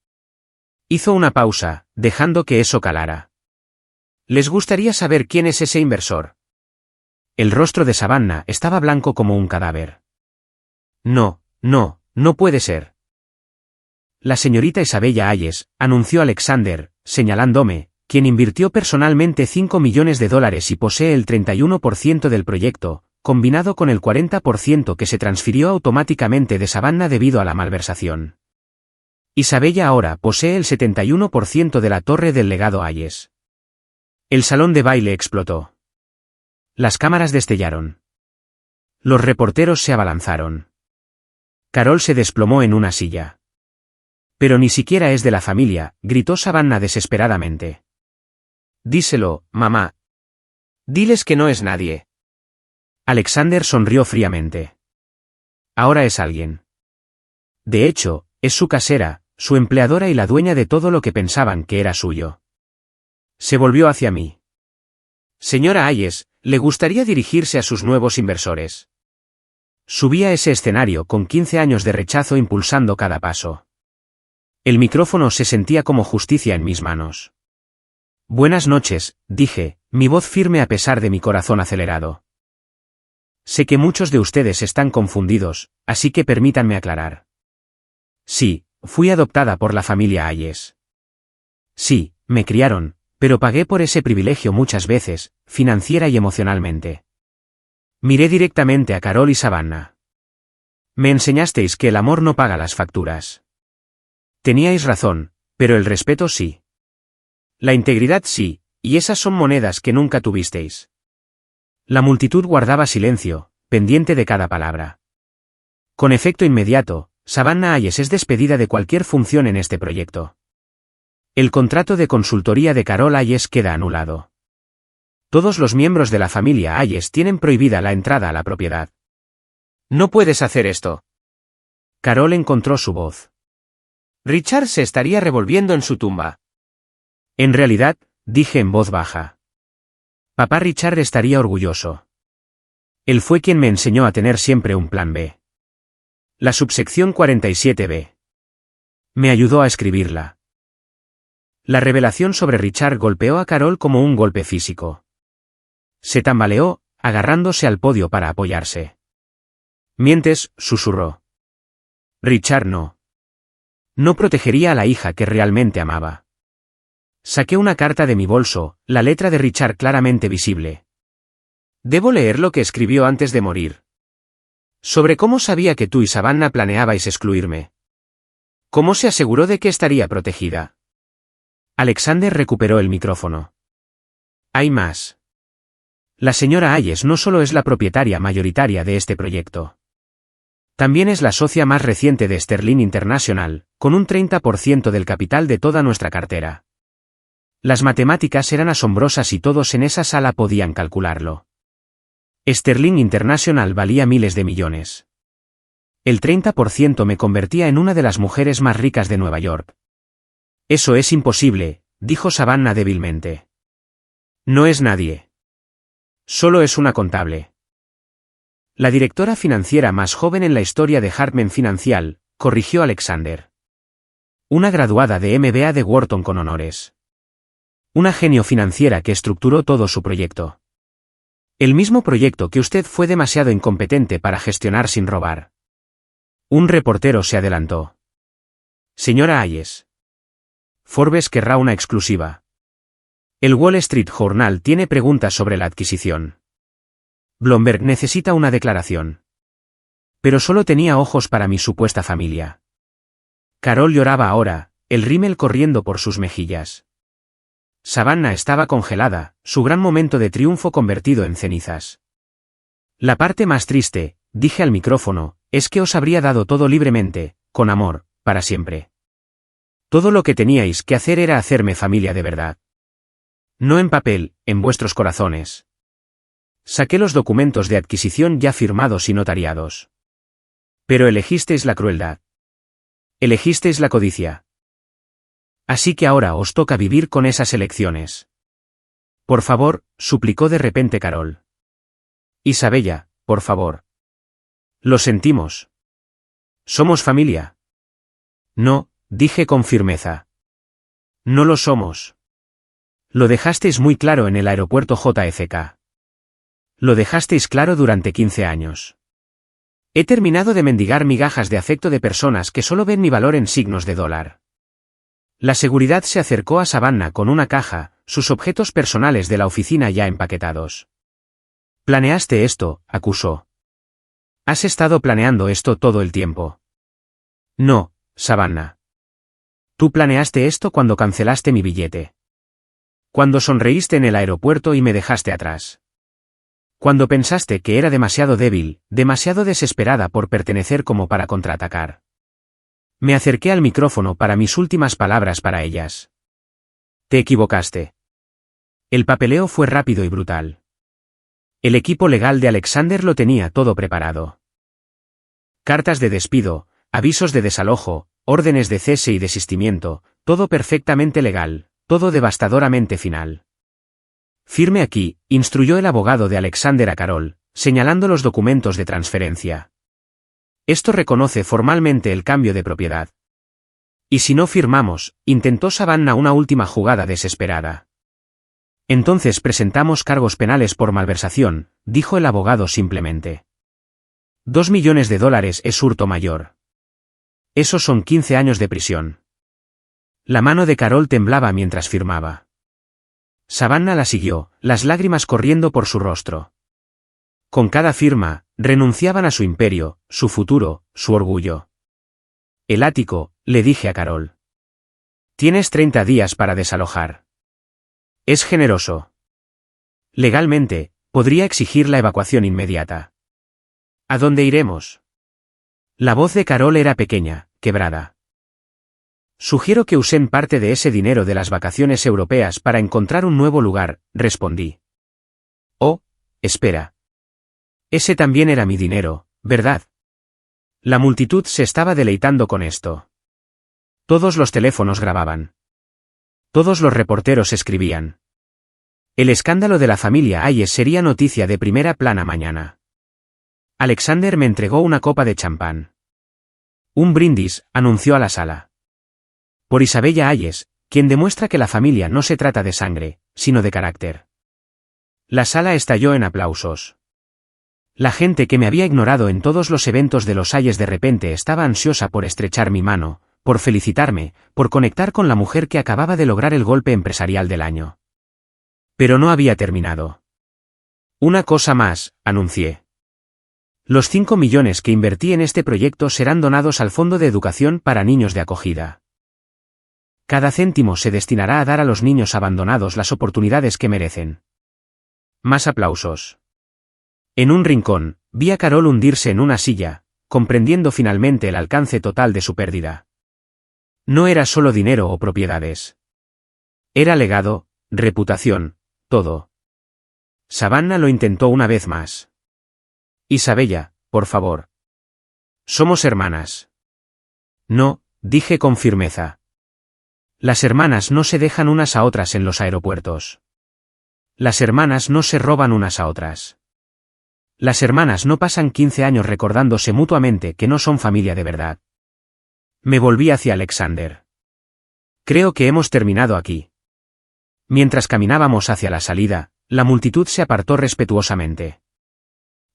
Hizo una pausa, dejando que eso calara. ¿Les gustaría saber quién es ese inversor? El rostro de Savannah estaba blanco como un cadáver. No, no puede ser. La señorita Isabella Hayes, anunció Alexander, señalándome, quien invirtió personalmente 5 millones de dólares y posee el 31% del proyecto, combinado con el 40% que se transfirió automáticamente de Savannah debido a la malversación. Isabella ahora posee el 71% de la torre del legado Hayes. El salón de baile explotó. Las cámaras destellaron. Los reporteros se abalanzaron. Carol se desplomó en una silla. Pero ni siquiera es de la familia, gritó Savannah desesperadamente. Díselo, mamá. Diles que no es nadie. Alexander sonrió fríamente. Ahora es alguien. De hecho, es su casera, su empleadora y la dueña de todo lo que pensaban que era suyo. Se volvió hacia mí. Señora Hayes, ¿le gustaría dirigirse a sus nuevos inversores? Subí a ese escenario con 15 años de rechazo impulsando cada paso. El micrófono se sentía como justicia en mis manos. Buenas noches, dije, mi voz firme a pesar de mi corazón acelerado. Sé que muchos de ustedes están confundidos, así que permítanme aclarar. Sí, fui adoptada por la familia Hayes. Sí, me criaron, pero pagué por ese privilegio muchas veces, financiera y emocionalmente. Miré directamente a Carol y Savannah. Me enseñasteis que el amor no paga las facturas. Teníais razón, pero el respeto sí. La integridad sí, y esas son monedas que nunca tuvisteis. La multitud guardaba silencio, pendiente de cada palabra. Con efecto inmediato, Savannah Hayes es despedida de cualquier función en este proyecto. El contrato de consultoría de Carol Hayes queda anulado. Todos los miembros de la familia Hayes tienen prohibida la entrada a la propiedad. No puedes hacer esto. Carol encontró su voz. Richard se estaría revolviendo en su tumba. En realidad, dije en voz baja. Papá Richard estaría orgulloso. Él fue quien me enseñó a tener siempre un plan B. La subsección 47B. Me ayudó a escribirla. La revelación sobre Richard golpeó a Carol como un golpe físico. Se tambaleó, agarrándose al podio para apoyarse. Mientes, susurró. Richard no. No protegería a la hija que realmente amaba. Saqué una carta de mi bolso, la letra de Richard claramente visible. Debo leer lo que escribió antes de morir. Sobre cómo sabía que tú y Savannah planeabais excluirme. ¿Cómo se aseguró de que estaría protegida? Alexander recuperó el micrófono. Hay más. La señora Hayes no solo es la propietaria mayoritaria de este proyecto. También es la socia más reciente de Sterling International, con un 30% del capital de toda nuestra cartera. Las matemáticas eran asombrosas y todos en esa sala podían calcularlo. Sterling International valía miles de millones. El 30% me convertía en una de las mujeres más ricas de Nueva York. Eso es imposible, dijo Savannah débilmente. No es nadie. Solo es una contable. La directora financiera más joven en la historia de Hartman Financial, corrigió Alexander. Una graduada de MBA de Wharton con honores. Una genio financiera que estructuró todo su proyecto. El mismo proyecto que usted fue demasiado incompetente para gestionar sin robar. Un reportero se adelantó. Señora Hayes. Forbes querrá una exclusiva. El Wall Street Journal tiene preguntas sobre la adquisición. Bloomberg necesita una declaración. Pero solo tenía ojos para mi supuesta familia. Carol lloraba ahora, el rímel corriendo por sus mejillas. Savannah estaba congelada, su gran momento de triunfo convertido en cenizas. La parte más triste, dije al micrófono, es que os habría dado todo libremente, con amor, para siempre. Todo lo que teníais que hacer era hacerme familia de verdad. No en papel, en vuestros corazones. Saqué los documentos de adquisición ya firmados y notariados. Pero elegisteis la crueldad. Elegisteis la codicia. Así que ahora os toca vivir con esas elecciones. Por favor, suplicó de repente Carol. Isabella, por favor. Lo sentimos. Somos familia. No, dije con firmeza. No lo somos. Lo dejasteis muy claro en el aeropuerto JFK. Lo dejasteis claro durante 15 años. He terminado de mendigar migajas de afecto de personas que solo ven mi valor en signos de dólar. La seguridad se acercó a Savannah con una caja, sus objetos personales de la oficina ya empaquetados. Planeaste esto, acusó. Has estado planeando esto todo el tiempo. No, Savannah. Tú planeaste esto cuando cancelaste mi billete. Cuando sonreíste en el aeropuerto y me dejaste atrás. Cuando pensaste que era demasiado débil, demasiado desesperada por pertenecer como para contraatacar. Me acerqué al micrófono para mis últimas palabras para ellas. Te equivocaste. El papeleo fue rápido y brutal. El equipo legal de Alexander lo tenía todo preparado. Cartas de despido, avisos de desalojo, órdenes de cese y desistimiento, todo perfectamente legal, todo devastadoramente final. Firme aquí, instruyó el abogado de Alexander a Carol, señalando los documentos de transferencia. Esto reconoce formalmente el cambio de propiedad. Y si no firmamos, intentó Savannah una última jugada desesperada. Entonces presentamos cargos penales por malversación, dijo el abogado simplemente. $2 millones es hurto mayor. Esos son 15 años de prisión. La mano de Carol temblaba mientras firmaba. Savannah la siguió, las lágrimas corriendo por su rostro. Con cada firma, renunciaban a su imperio, su futuro, su orgullo. El ático, le dije a Carol. Tienes 30 días para desalojar. Es generoso. Legalmente, podría exigir la evacuación inmediata. ¿A dónde iremos? La voz de Carol era pequeña, quebrada. Sugiero que usen parte de ese dinero de las vacaciones europeas para encontrar un nuevo lugar, respondí. Oh, espera. Ese también era mi dinero, ¿verdad? La multitud se estaba deleitando con esto. Todos los teléfonos grababan. Todos los reporteros escribían. El escándalo de la familia Hayes sería noticia de primera plana mañana. Alexander me entregó una copa de champán. Un brindis, anunció a la sala. Por Isabella Hayes, quien demuestra que la familia no se trata de sangre, sino de carácter. La sala estalló en aplausos. La gente que me había ignorado en todos los eventos de los Hayes de repente estaba ansiosa por estrechar mi mano, por felicitarme, por conectar con la mujer que acababa de lograr el golpe empresarial del año. Pero no había terminado. Una cosa más, anuncié. Los 5 millones que invertí en este proyecto serán donados al Fondo de Educación para Niños de Acogida. Cada céntimo se destinará a dar a los niños abandonados las oportunidades que merecen. Más aplausos. En un rincón, vi a Carol hundirse en una silla, comprendiendo finalmente el alcance total de su pérdida. No era solo dinero o propiedades. Era legado, reputación, todo. Savannah lo intentó una vez más. Isabella, por favor. Somos hermanas. No, dije con firmeza. Las hermanas no se dejan unas a otras en los aeropuertos. Las hermanas no se roban unas a otras. Las hermanas no pasan 15 años recordándose mutuamente que no son familia de verdad. Me volví hacia Alexander. Creo que hemos terminado aquí. Mientras caminábamos hacia la salida, la multitud se apartó respetuosamente.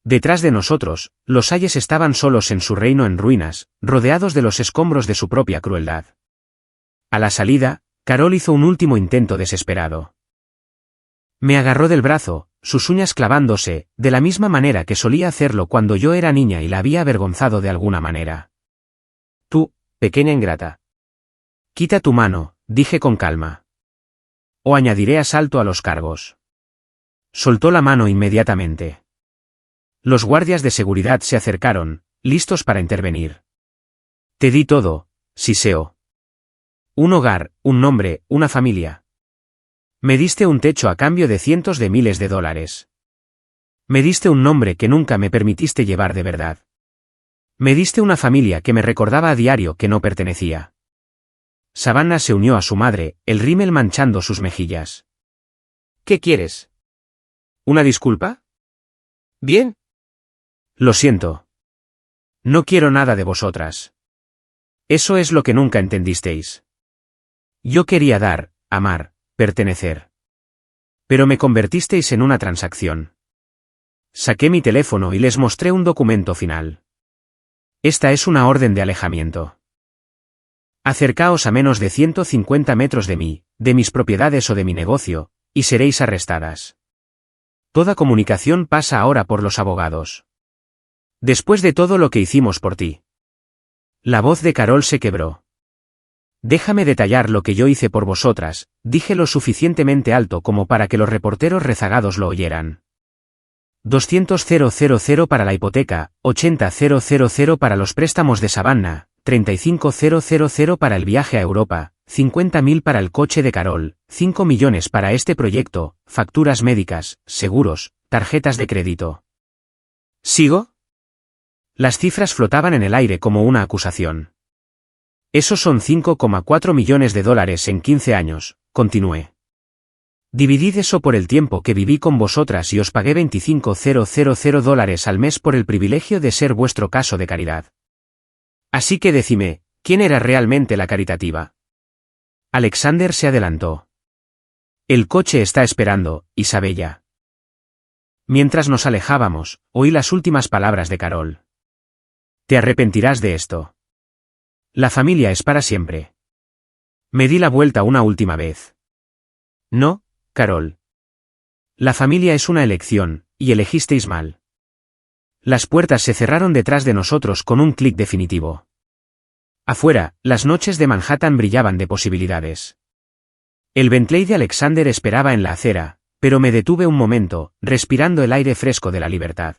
Detrás de nosotros, los Hayes estaban solos en su reino en ruinas, rodeados de los escombros de su propia crueldad. A la salida, Carol hizo un último intento desesperado. Me agarró del brazo, sus uñas clavándose, de la misma manera que solía hacerlo cuando yo era niña y la había avergonzado de alguna manera. Tú, pequeña ingrata. Quita tu mano, dije con calma. O añadiré asalto a los cargos. Soltó la mano inmediatamente. Los guardias de seguridad se acercaron, listos para intervenir. Te di todo, Siseo. Un hogar, un nombre, una familia. Me diste un techo a cambio de cientos de miles de dólares. Me diste un nombre que nunca me permitiste llevar de verdad. Me diste una familia que me recordaba a diario que no pertenecía. Savannah se unió a su madre, el rímel manchando sus mejillas. ¿Qué quieres? ¿Una disculpa? Bien. Lo siento. No quiero nada de vosotras. Eso es lo que nunca entendisteis. Yo quería dar, amar, pertenecer. Pero me convertisteis en una transacción. Saqué mi teléfono y les mostré un documento final. Esta es una orden de alejamiento. Acercaos a menos de 150 metros de mí, de mis propiedades o de mi negocio, y seréis arrestadas. Toda comunicación pasa ahora por los abogados. Después de todo lo que hicimos por ti. La voz de Carol se quebró. Déjame detallar lo que yo hice por vosotras, dije lo suficientemente alto como para que los reporteros rezagados lo oyeran. 200.000 para la hipoteca, 80.000 para los préstamos de Savannah, 35.000 para el viaje a Europa, 50.000 para el coche de Carol, 5 millones para este proyecto, facturas médicas, seguros, tarjetas de crédito. ¿Sigo? Las cifras flotaban en el aire como una acusación. Esos son 5,4 millones de dólares en 15 años, continué. Dividid eso por el tiempo que viví con vosotras y os pagué 25.000 dólares al mes por el privilegio de ser vuestro caso de caridad. Así que decime, ¿quién era realmente la caritativa? Alexander se adelantó. El coche está esperando, Isabella. Mientras nos alejábamos, oí las últimas palabras de Carol. Te arrepentirás de esto. La familia es para siempre. Me di la vuelta una última vez. No, Carol. La familia es una elección, y elegisteis mal. Las puertas se cerraron detrás de nosotros con un clic definitivo. Afuera, las noches de Manhattan brillaban de posibilidades. El Bentley de Alexander esperaba en la acera, pero me detuve un momento, respirando el aire fresco de la libertad.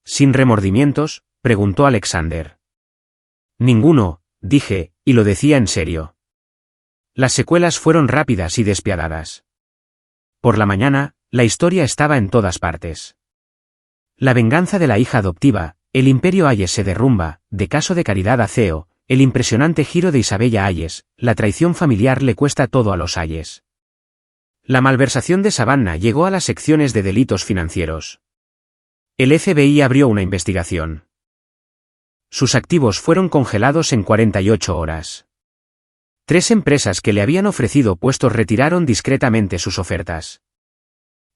¿Sin remordimientos?, preguntó Alexander. Ninguno, dije, y lo decía en serio. Las secuelas fueron rápidas y despiadadas. Por la mañana, la historia estaba en todas partes. La venganza de la hija adoptiva, el imperio Hayes se derrumba, de caso de caridad a CEO, el impresionante giro de Isabella Hayes, la traición familiar le cuesta todo a los Hayes. La malversación de Savannah llegó a las secciones de delitos financieros. El FBI abrió una investigación. Sus activos fueron congelados en 48 horas. 3 empresas que le habían ofrecido puestos retiraron discretamente sus ofertas.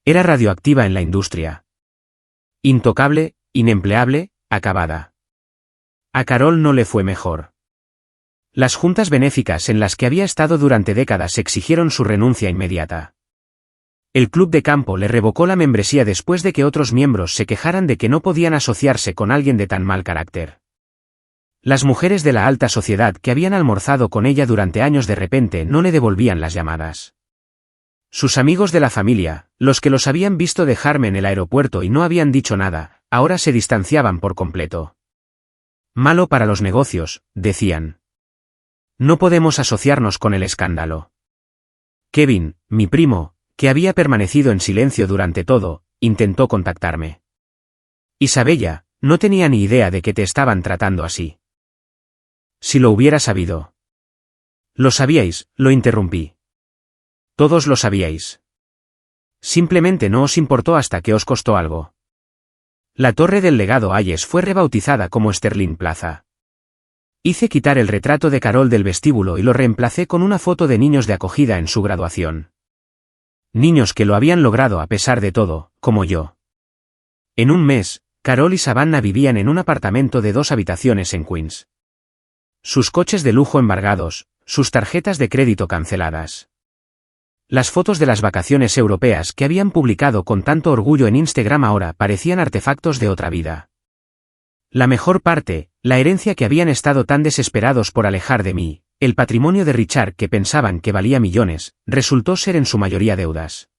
Era radioactiva en la industria. Intocable, inempleable, acabada. A Carol no le fue mejor. Las juntas benéficas en las que había estado durante décadas exigieron su renuncia inmediata. El club de campo le revocó la membresía después de que otros miembros se quejaran de que no podían asociarse con alguien de tan mal carácter. Las mujeres de la alta sociedad que habían almorzado con ella durante años de repente no le devolvían las llamadas. Sus amigos de la familia, los que los habían visto dejarme en el aeropuerto y no habían dicho nada, ahora se distanciaban por completo. Malo para los negocios, decían. No podemos asociarnos con el escándalo. Kevin, mi primo, que había permanecido en silencio durante todo, intentó contactarme. Isabella, no tenía ni idea de que te estaban tratando así. Si lo hubiera sabido. Lo sabíais, lo interrumpí. Todos lo sabíais. Simplemente no os importó hasta que os costó algo. La torre del legado Hayes fue rebautizada como Sterling Plaza. Hice quitar el retrato de Carol del vestíbulo y lo reemplacé con una foto de niños de acogida en su graduación. Niños que lo habían logrado a pesar de todo, como yo. En un mes, Carol y Savannah vivían en un apartamento de 2 habitaciones en Queens. Sus coches de lujo embargados, sus tarjetas de crédito canceladas. Las fotos de las vacaciones europeas que habían publicado con tanto orgullo en Instagram ahora parecían artefactos de otra vida. La mejor parte, la herencia que habían estado tan desesperados por alejar de mí, el patrimonio de Richard que pensaban que valía millones, resultó ser en su mayoría deudas.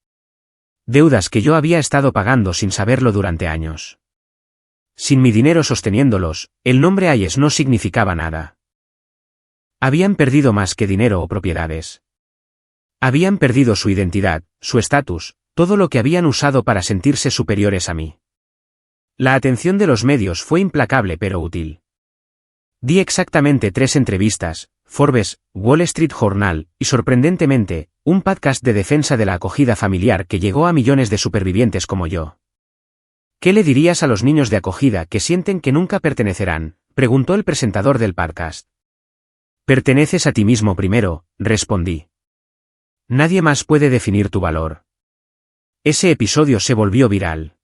Deudas que yo había estado pagando sin saberlo durante años. Sin mi dinero sosteniéndolos, el nombre Hayes no significaba nada. Habían perdido más que dinero o propiedades. Habían perdido su identidad, su estatus, todo lo que habían usado para sentirse superiores a mí. La atención de los medios fue implacable pero útil. Di exactamente 3 entrevistas, Forbes, Wall Street Journal, y sorprendentemente, un podcast de defensa de la acogida familiar que llegó a millones de supervivientes como yo. ¿Qué le dirías a los niños de acogida que sienten que nunca pertenecerán?, preguntó el presentador del podcast. Perteneces a ti mismo primero, respondí. Nadie más puede definir tu valor. Ese episodio se volvió viral.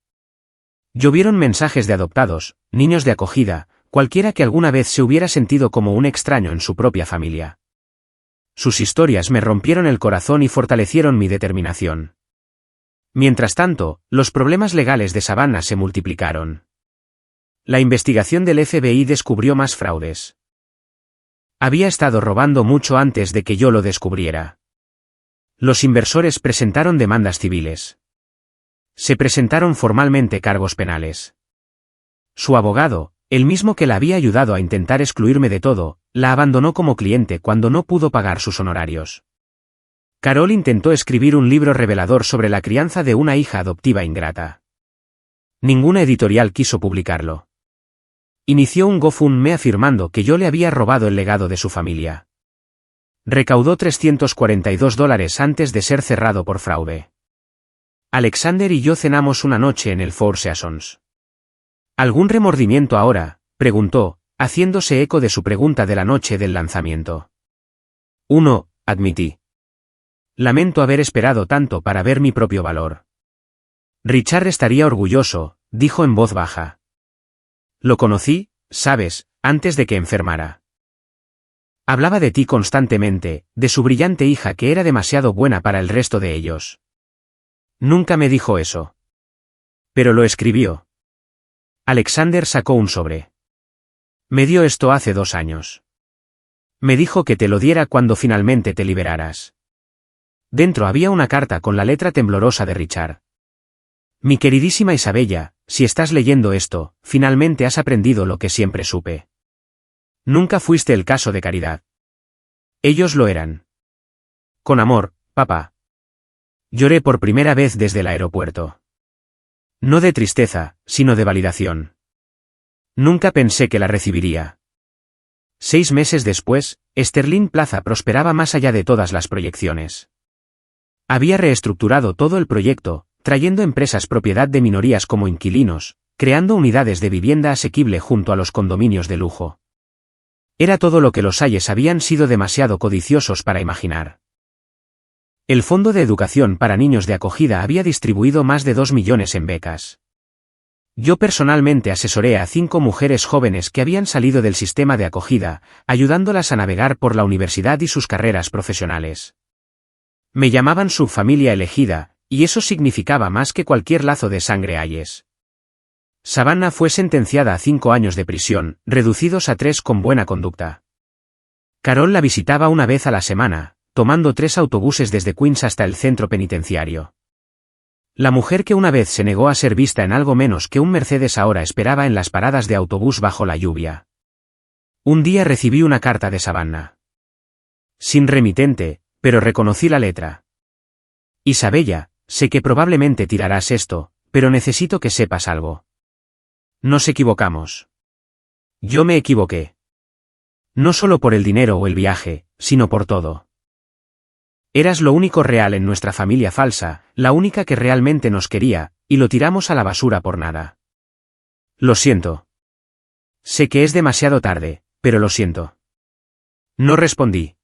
Llovieron mensajes de adoptados, niños de acogida, cualquiera que alguna vez se hubiera sentido como un extraño en su propia familia. Sus historias me rompieron el corazón y fortalecieron mi determinación. Mientras tanto, los problemas legales de Savannah se multiplicaron. La investigación del FBI descubrió más fraudes. Había estado robando mucho antes de que yo lo descubriera. Los inversores presentaron demandas civiles. Se presentaron formalmente cargos penales. Su abogado, el mismo que la había ayudado a intentar excluirme de todo, la abandonó como cliente cuando no pudo pagar sus honorarios. Carol intentó escribir un libro revelador sobre la crianza de una hija adoptiva ingrata. Ninguna editorial quiso publicarlo. Inició un GoFundMe afirmando que yo le había robado el legado de su familia. Recaudó $342 antes de ser cerrado por fraude. Alexander y yo cenamos una noche en el Four Seasons. ¿Algún remordimiento ahora?, preguntó, haciéndose eco de su pregunta de la noche del lanzamiento. Uno, admití. Lamento haber esperado tanto para ver mi propio valor. Richard estaría orgulloso, dijo en voz baja. Lo conocí, sabes, antes de que enfermara. Hablaba de ti constantemente, de su brillante hija que era demasiado buena para el resto de ellos. Nunca me dijo eso. Pero lo escribió. Alexander sacó un sobre. Me dio esto hace 2 años. Me dijo que te lo diera cuando finalmente te liberaras. Dentro había una carta con la letra temblorosa de Richard. Mi queridísima Isabella, si estás leyendo esto, finalmente has aprendido lo que siempre supe. Nunca fuiste el caso de caridad. Ellos lo eran. Con amor, papá. Lloré por primera vez desde el aeropuerto. No de tristeza, sino de validación. Nunca pensé que la recibiría. 6 meses después, Sterling Plaza prosperaba más allá de todas las proyecciones. Había reestructurado todo el proyecto, trayendo empresas propiedad de minorías como inquilinos, creando unidades de vivienda asequible junto a los condominios de lujo. Era todo lo que los Hayes habían sido demasiado codiciosos para imaginar. El Fondo de Educación para Niños de Acogida había distribuido más de 2 millones en becas. Yo personalmente asesoré a 5 mujeres jóvenes que habían salido del sistema de acogida, ayudándolas a navegar por la universidad y sus carreras profesionales. Me llamaban su familia elegida, y eso significaba más que cualquier lazo de sangre Hayes. Savannah fue sentenciada a 5 años de prisión, reducidos a 3 con buena conducta. Carol la visitaba una vez a la semana, tomando 3 autobuses desde Queens hasta el centro penitenciario. La mujer que una vez se negó a ser vista en algo menos que un Mercedes ahora esperaba en las paradas de autobús bajo la lluvia. Un día recibí una carta de Savannah. Sin remitente, pero reconocí la letra. Isabella, sé que probablemente tirarás esto, pero necesito que sepas algo. Nos equivocamos. Yo me equivoqué. No solo por el dinero o el viaje, sino por todo. Eras lo único real en nuestra familia falsa, la única que realmente nos quería, y lo tiramos a la basura por nada. Lo siento. Sé que es demasiado tarde, pero lo siento. No respondí.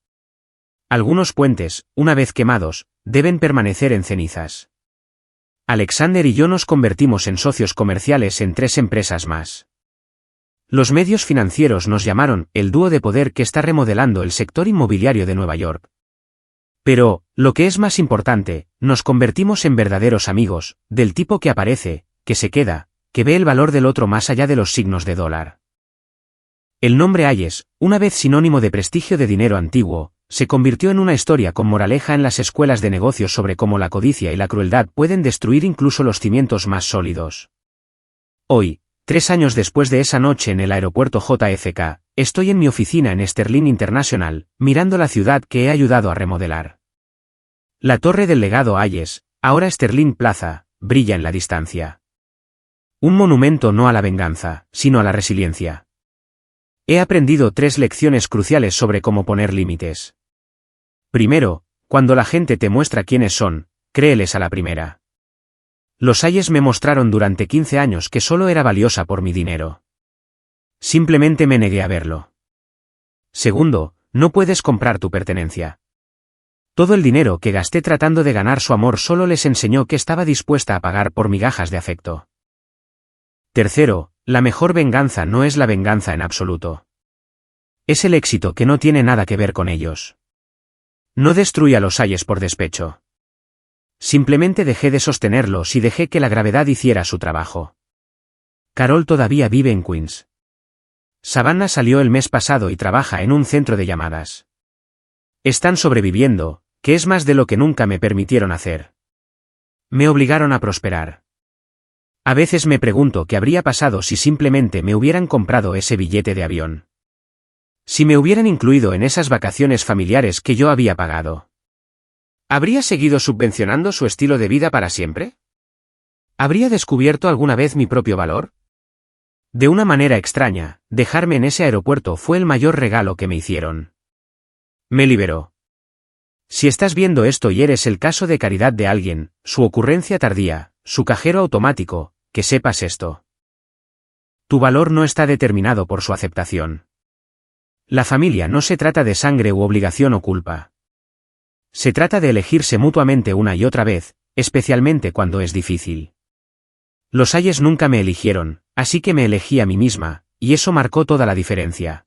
Algunos puentes, una vez quemados, deben permanecer en cenizas. Alexander y yo nos convertimos en socios comerciales en 3 empresas más. Los medios financieros nos llamaron el dúo de poder que está remodelando el sector inmobiliario de Nueva York. Pero, lo que es más importante, nos convertimos en verdaderos amigos, del tipo que aparece, que se queda, que ve el valor del otro más allá de los signos de dólar. El nombre Hayes, una vez sinónimo de prestigio de dinero antiguo, se convirtió en una historia con moraleja en las escuelas de negocios sobre cómo la codicia y la crueldad pueden destruir incluso los cimientos más sólidos. Hoy, 3 años después de esa noche en el aeropuerto JFK, estoy en mi oficina en Sterling International, mirando la ciudad que he ayudado a remodelar. La torre del legado Hayes, ahora Sterling Plaza, brilla en la distancia. Un monumento no a la venganza, sino a la resiliencia. He aprendido 3 lecciones cruciales sobre cómo poner límites. Primero, cuando la gente te muestra quiénes son, créeles a la primera. Los Hayes me mostraron durante 15 años que solo era valiosa por mi dinero. Simplemente me negué a verlo. Segundo, no puedes comprar tu pertenencia. Todo el dinero que gasté tratando de ganar su amor solo les enseñó que estaba dispuesta a pagar por migajas de afecto. Tercero, la mejor venganza no es la venganza en absoluto. Es el éxito que no tiene nada que ver con ellos. No destruí a los Hayes por despecho. Simplemente dejé de sostenerlos y dejé que la gravedad hiciera su trabajo. Carol todavía vive en Queens. Savannah salió el mes pasado y trabaja en un centro de llamadas. Están sobreviviendo, que es más de lo que nunca me permitieron hacer. Me obligaron a prosperar. A veces me pregunto qué habría pasado si simplemente me hubieran comprado ese billete de avión. Si me hubieran incluido en esas vacaciones familiares que yo había pagado. ¿Habría seguido subvencionando su estilo de vida para siempre? ¿Habría descubierto alguna vez mi propio valor? De una manera extraña, dejarme en ese aeropuerto fue el mayor regalo que me hicieron. Me liberó. Si estás viendo esto y eres el caso de caridad de alguien, su ocurrencia tardía, su cajero automático, que sepas esto. Tu valor no está determinado por su aceptación. La familia no se trata de sangre u obligación o culpa. Se trata de elegirse mutuamente una y otra vez, especialmente cuando es difícil. Los Hayes nunca me eligieron, así que me elegí a mí misma, y eso marcó toda la diferencia.